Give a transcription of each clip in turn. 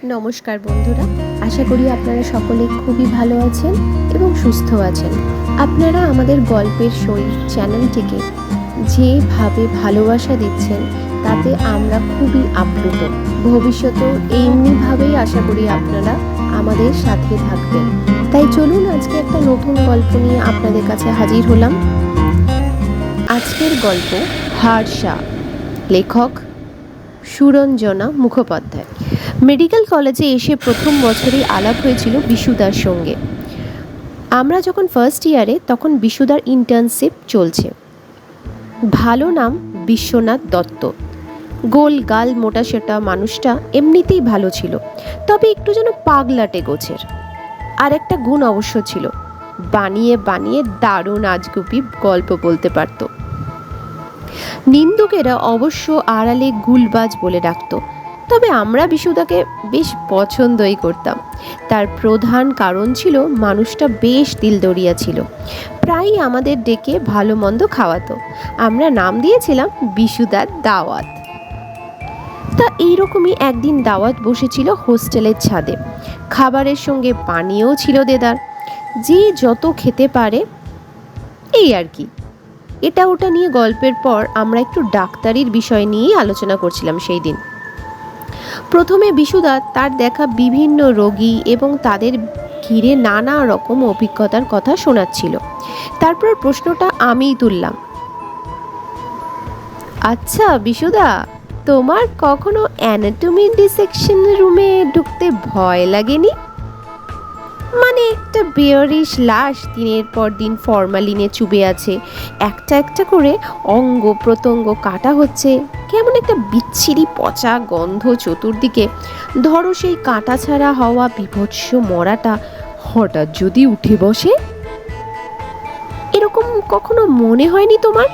নমস্কার বন্ধুরা, আশা করি আপনারা সকলে খুবই ভালো আছেন এবং সুস্থ আছেন। আপনারা আমাদের গল্পের সই চ্যানেলটিকে যেভাবে ভালোবাসা দিচ্ছেন তাতে আমরা খুবই আপ্লুত। ভবিষ্যতেও এমনিভাবেই আশা করি আপনারা আমাদের সাথে থাকবেন। তাই চলুন আজকে একটা নতুন গল্প নিয়ে আপনাদের কাছে হাজির হলাম। আজকের গল্প হারসা, লেখক সুরঞ্জনা মুখোপাধ্যায়। মেডিকেল কলেজে এসে প্রথম বছরেই আলাপ হয়েছিল বিশুদার সঙ্গে। আমরা যখন ফার্স্ট ইয়ারে তখন বিশুদার ইন্টার্নশিপ চলছে। ভালো নাম বিশ্বনাথ দত্ত। গোল গাল মোটা সেটা মানুষটা এমনিতেই ভালো ছিল, তবে একটু যেন পাগলাটে গোছের। আর একটা গুণ অবশ্য ছিল, বানিয়ে বানিয়ে দারুণ আজগুবি গল্প বলতে পারত। নিন্দুকেরা অবশ্য আড়ালে গুলবাজ বলে ডাকত, তবে আমরা বিশুদাকে বেশ পছন্দই করতাম। তার প্রধান কারণ ছিল মানুষটা বেশ দিলদরিয়া ছিল, প্রায়ই আমাদের ডেকে ভালো মন্দ খাওয়াতো। আমরা নাম দিয়েছিলাম বিশুদার দাওয়াত। তা এইরকমই একদিন দাওয়াত বসেছিল হোস্টেলের ছাদে। খাবারের সঙ্গে পানীয়ও ছিল দেদার, যে যত খেতে পারে এই আর কি। এটা ওটা নিয়ে গল্পের পর আমরা একটু ডাক্তারির বিষয় নিয়েই আলোচনা করছিলাম সেই দিন। প্রথমে বিশুদা তার দেখা বিভিন্ন রোগী এবং তাদের ঘিরে নানা রকম অভিজ্ঞতার কথা শোনাচ্ছিল। তারপর প্রশ্নটা আমিই তুললাম, আচ্ছা বিশুদা, তোমার কখনো অ্যানাটমি ডিসেকশন রুমে ঢুকতে ভয় লাগেনি? মানে একটা বেয়ারিশ লাশ দিনের পর দিন ফরমালিনে চুবে আছে, একটা একটা করে অঙ্গ প্রত্যঙ্গ কাটা হচ্ছে, কেমন একটা বিচ্ছিরি পচা গন্ধ চতুর্দিকে। ধরো সেই কাটা ছাড়া হওয়া বিভৎস মরাটা হঠাৎ যদি উঠে বসে, এরকম কখনো মনে হয়নি তোমার?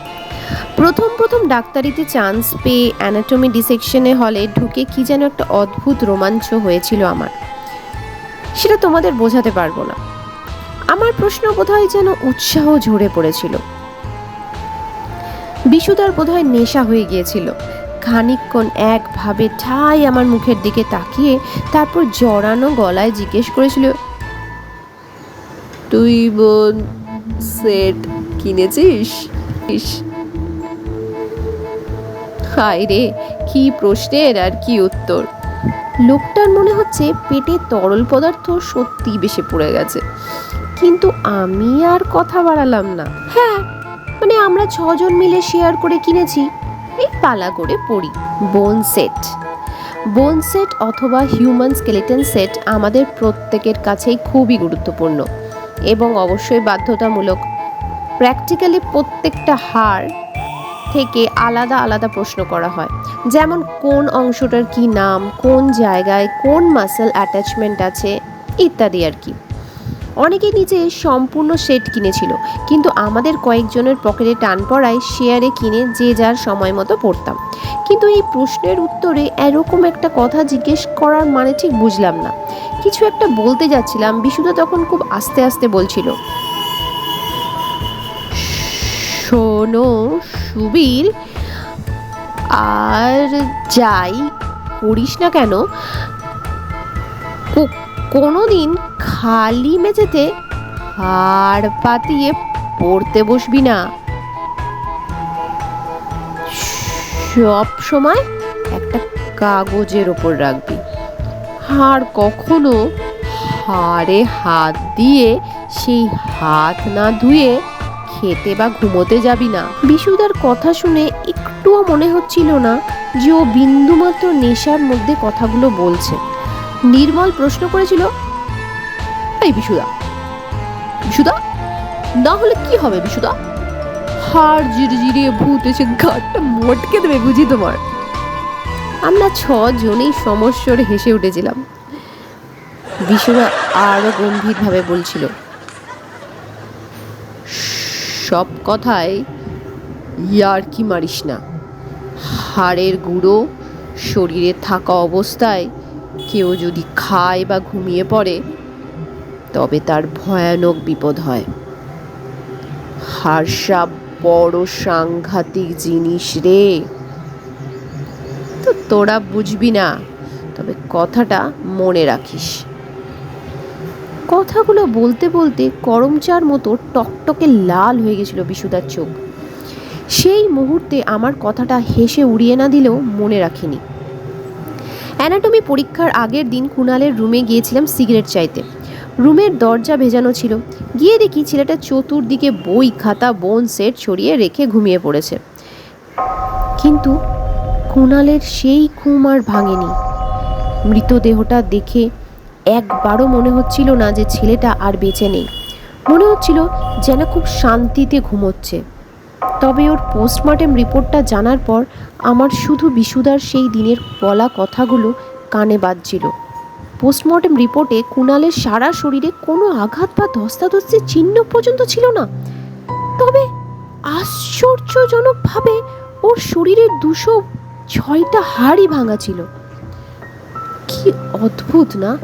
প্রথম প্রথম ডাক্তারিতে চান্স পেয়ে অ্যানাটমি ডিসেকশনে হলে ঢুকে কি যেন একটা অদ্ভুত রোমাঞ্চ হয়েছিল আমার, সেটা তোমাদের বোঝাতে পারবো না। আমার প্রশ্ন বোধহয় যেন উৎসাহ ঝরে পড়েছিল। বিশুদার বোধহয় নেশা হয়ে গিয়েছিল। খানিকক্ষণ একভাবে ঠাই আমার মুখের দিকে তাকিয়ে তারপর জড়ানো গলায় জিজ্ঞেস করেছিল, তুই বোন সেট কিনেছিস? হায় রে, কি প্রশ্নের আর কি উত্তর। লোকটার মনে হচ্ছে পেটে তরল পদার্থ সত্যি বেশি পড়ে গেছে, কিন্তু আমি আর কথা বাড়ালাম না। হ্যাঁ, মানে আমরা 6 জন মিলে শেয়ার করে কিনেছি, এই পালা করে পড়ি। বোন সেট অথবা হিউম্যান স্কেলেটন সেট আমাদের প্রত্যেকের কাছেই খুবই গুরুত্বপূর্ণ এবং অবশ্যই বাধ্যতামূলক। প্র্যাকটিক্যালি প্রত্যেকটা হাড় থেকে আলাদা আলাদা প্রশ্ন করা হয়, যেমন কোন অংশটার কি নাম, কোন জায়গায় কোন মাসেল অ্যাটাচমেন্ট আছে ইত্যাদি আর কি। অনেকে নিজে সম্পূর্ণ সেট কিনেছিল, কিন্তু আমাদের কয়েকজনের পকেটে টান পড়ায় শেয়ারে কিনে যে যার সময় মতো পড়তাম। কিন্তু এই প্রশ্নের উত্তরে এরকম একটা কথা জিজ্ঞেস করার মানে ঠিক বুঝলাম না। কিছু একটা বলতে যাচ্ছিলাম, বিশুদা তখন খুব আস্তে আস্তে বলছিল, শোনো সুবীর, আর যাই করিস না কেন, কোনোদিন খালি মেঝেতে হাড় পাতিয়ে পড়তে বসবি না। সব সময় একটা কাগজের ওপর রাখবি, আর কখনো হাড়ে হাত দিয়ে সেই হাত না ধুয়ে খেতে বা ঘুমোতে যাবি না। বিশুদার কথা শুনে একটুও মনে হচ্ছিল না যে ও বিন্দুমাত্র নেশার মধ্যে কথাগুলো বলছে। নির্মল প্রশ্ন করেছিল, এই বিশুদা না হলে কি হবে বিশুদা? হাড় জিরিয়ে ভূত এসে ঘাটটা মটকে দেবে বুঝি তোমার? আমরা 6 জনেই সমস্বরে হেসে উঠেছিলাম। বিশুদা আরো গম্ভীরভাবে বলছিল, সব কথায় ইয়ার্কি মারিস না। হাড়ের গুঁড়ো শরীরে থাকা অবস্থায় কেউ যদি খায় বা ঘুমিয়ে পড়ে তবে তার ভয়ানক বিপদ হয়। হারসা বড় সাংঘাতিক জিনিস রে। তো তোরা বুঝবি না, তবে কথাটা মনে রাখিস। কথাগুলো বলতে বলতে করমচার মতো টকটকে লাল হয়ে গেছিল বিশুদার চোখ। সেই মুহূর্তে আমার কথাটা হেসে উড়িয়ে না দিলেও মনে রাখিনি। অ্যানাটমি পরীক্ষার আগের দিন কুণালের রুমে গিয়েছিলাম সিগারেট চাইতে। রুমের দরজা ভেজানো ছিল। গিয়ে দেখি ছেলেটা চতুর্দিকে বই খাতা বোন সেট ছড়িয়ে রেখে ঘুমিয়ে পড়েছে। কিন্তু কুণালের সেই ঘুম আর ভাঙেনি। মৃতদেহটা দেখে একবারও মনে হচ্ছিল না যে ছেলেটা আর বেঁচে নেই। মনে হচ্ছিল যেন খুব শান্তিতে ঘুমোচ্ছে। তবে ওর পোস্টমর্টেম রিপোর্টটা জানার পর আমার শুধু বিশুদার সেই দিনের বলা কথাগুলো কানে বাজছিল। পোস্টমর্টেম রিপোর্টে কুণালের সারা শরীরে কোনো আঘাত বা ধস্তাধস্তির চিহ্ন পর্যন্ত ছিল না। তবে আশ্চর্যজনকভাবে ওর শরীরের 206টা হাড়ই ভাঙা ছিল। কি অদ্ভুত না?